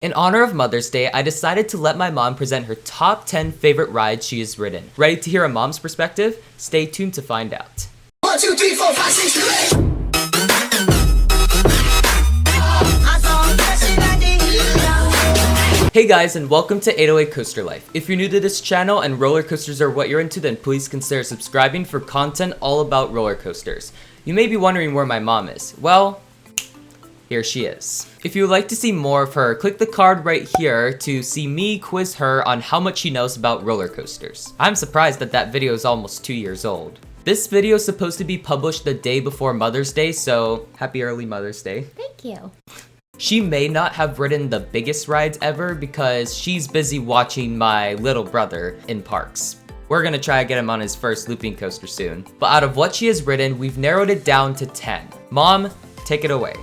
In honor of Mother's Day, I decided to let my mom present her top 10 favorite rides she has ridden. Ready to hear a mom's perspective? Stay tuned to find out. 1, 2, 3, 4, 5, 6, 7, 8. Hey guys, and welcome to 808 Coaster Life. If you're new to this channel and roller coasters are what you're into, then please consider subscribing for content all about roller coasters. You may be wondering where my mom is. Well, here she is. If you would like to see more of her, click the card right here to see me quiz her on how much she knows about roller coasters. I'm surprised that that video is almost 2 years old. This video is supposed to be published the day before Mother's Day, so happy early Mother's Day. Thank you. She may not have ridden the biggest rides ever because she's busy watching my little brother in parks. We're gonna try to get him on his first looping coaster soon. But out of what she has ridden, we've narrowed it down to 10. Mom, take it away.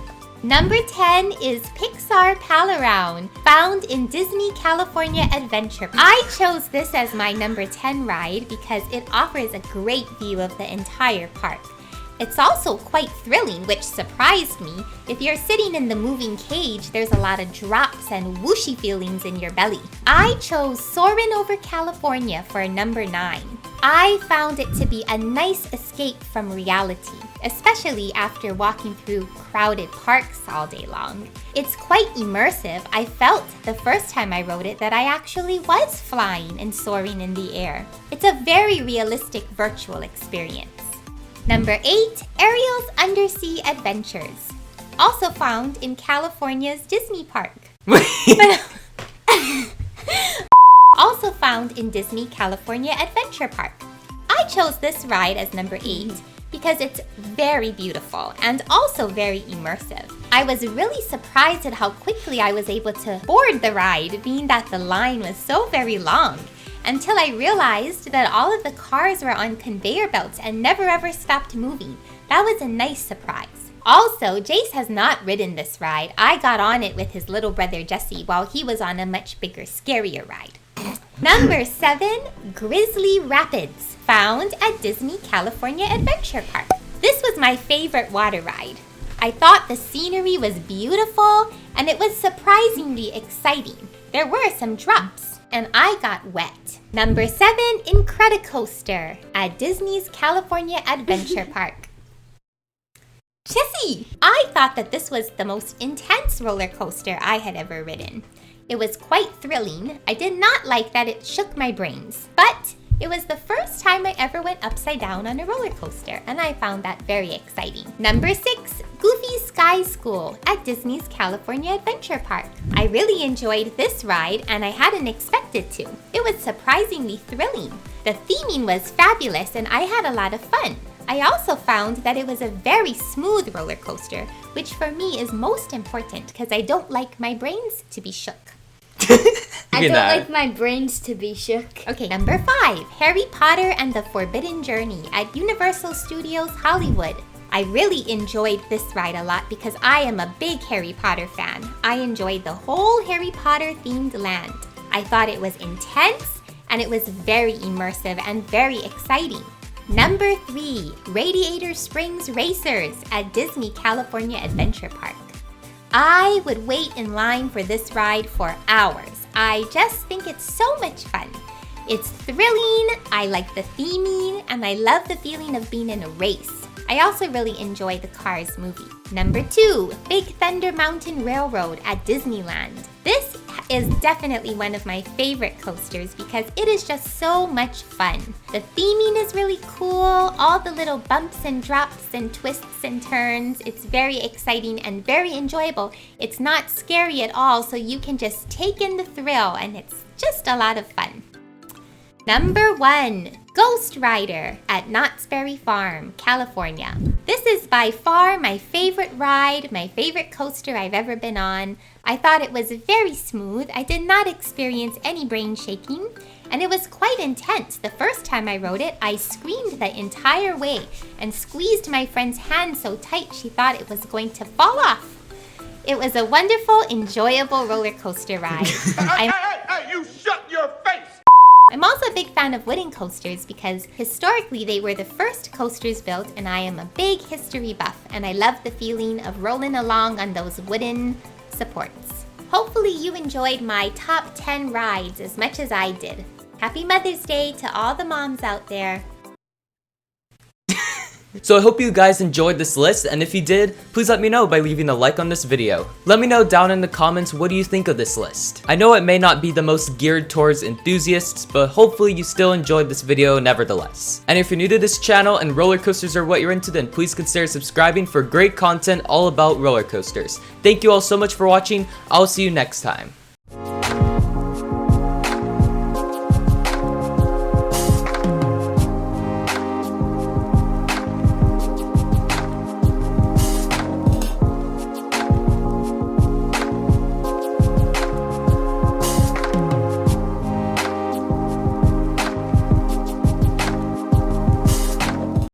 Number 10 is Pixar Pal Around, found in Disney California Adventure. I chose this as my number 10 ride because it offers a great view of the entire park. It's also quite thrilling, which surprised me. If you're sitting in the moving cage, there's a lot of drops and whooshy feelings in your belly. I chose Soarin over California for number 9. I found it to be a nice escape from reality, especially after walking through crowded parks all day long. It's quite immersive. I felt the first time I rode it that I actually was flying and soaring in the air. It's a very realistic virtual experience. Number 8, Ariels Undersea Adventures, also found in California's Disney Park. Also found in Disney California Adventure Park. I chose this ride as number 8 because it's very beautiful and also very immersive. I was really surprised at how quickly I was able to board the ride, being that the line was so very long, until I realized that all of the cars were on conveyor belts and never ever stopped moving. That was a nice surprise. Also, Jace has not ridden this ride. I got on it with his little brother Jesse while he was on a much bigger, scarier ride. Number 7, Grizzly Rapids, found at Disney California Adventure Park. This was my favorite water ride. I thought the scenery was beautiful and it was surprisingly exciting. There were some drops and I got wet. Number 7, Incredi Coaster at Disney's California Adventure Park. Jesse! I thought that this was the most intense roller coaster I had ever ridden. It was quite thrilling. I did not like that it shook my brains, but it was the first time I ever went upside down on a roller coaster, and I found that very exciting. Number 6, Goofy Sky School at Disney's California Adventure Park. I really enjoyed this ride, and I hadn't expected to. It was surprisingly thrilling. The theming was fabulous, and I had a lot of fun. I also found that it was a very smooth roller coaster, which for me is most important because I don't like my brains to be shook. I don't like my brains to be shook. Okay, number 5, Harry Potter and the Forbidden Journey at Universal Studios Hollywood. I really enjoyed this ride a lot because I am a big Harry Potter fan. I enjoyed the whole Harry Potter themed land. I thought it was intense and it was very immersive and very exciting. Number 3, Radiator Springs Racers at Disney California Adventure Park. I would wait in line for this ride for hours. I just think it's so much fun. It's thrilling, I like the theming, and I love the feeling of being in a race. I also really enjoy the Cars movie. Number 2, Big Thunder Mountain Railroad at Disneyland. This is definitely one of my favorite coasters because it is just so much fun. The theming is really cool, all the little bumps and drops and twists and turns. It's very exciting and very enjoyable. It's not scary at all, so you can just take in the thrill and it's just a lot of fun. Number 1, Ghost Rider at Knott's Berry Farm, California. This is by far my favorite ride, my favorite coaster I've ever been on. I thought it was very smooth. I did not experience any brain shaking, and it was quite intense. The first time I rode it, I screamed the entire way and squeezed my friend's hand so tight she thought it was going to fall off. It was a wonderful, enjoyable roller coaster ride. Hey, you shut your face! I'm also a big fan of wooden coasters because historically they were the first coasters built, and I am a big history buff and I love the feeling of rolling along on those wooden supports. Hopefully you enjoyed my top 10 rides as much as I did. Happy Mother's Day to all the moms out there. So I hope you guys enjoyed this list, and if you did, please let me know by leaving a like on this video. Let me know down in the comments what do you think of this list. I know it may not be the most geared towards enthusiasts, but hopefully you still enjoyed this video nevertheless. And if you're new to this channel and roller coasters are what you're into, then please consider subscribing for great content all about roller coasters. Thank you all so much for watching. I'll see you next time.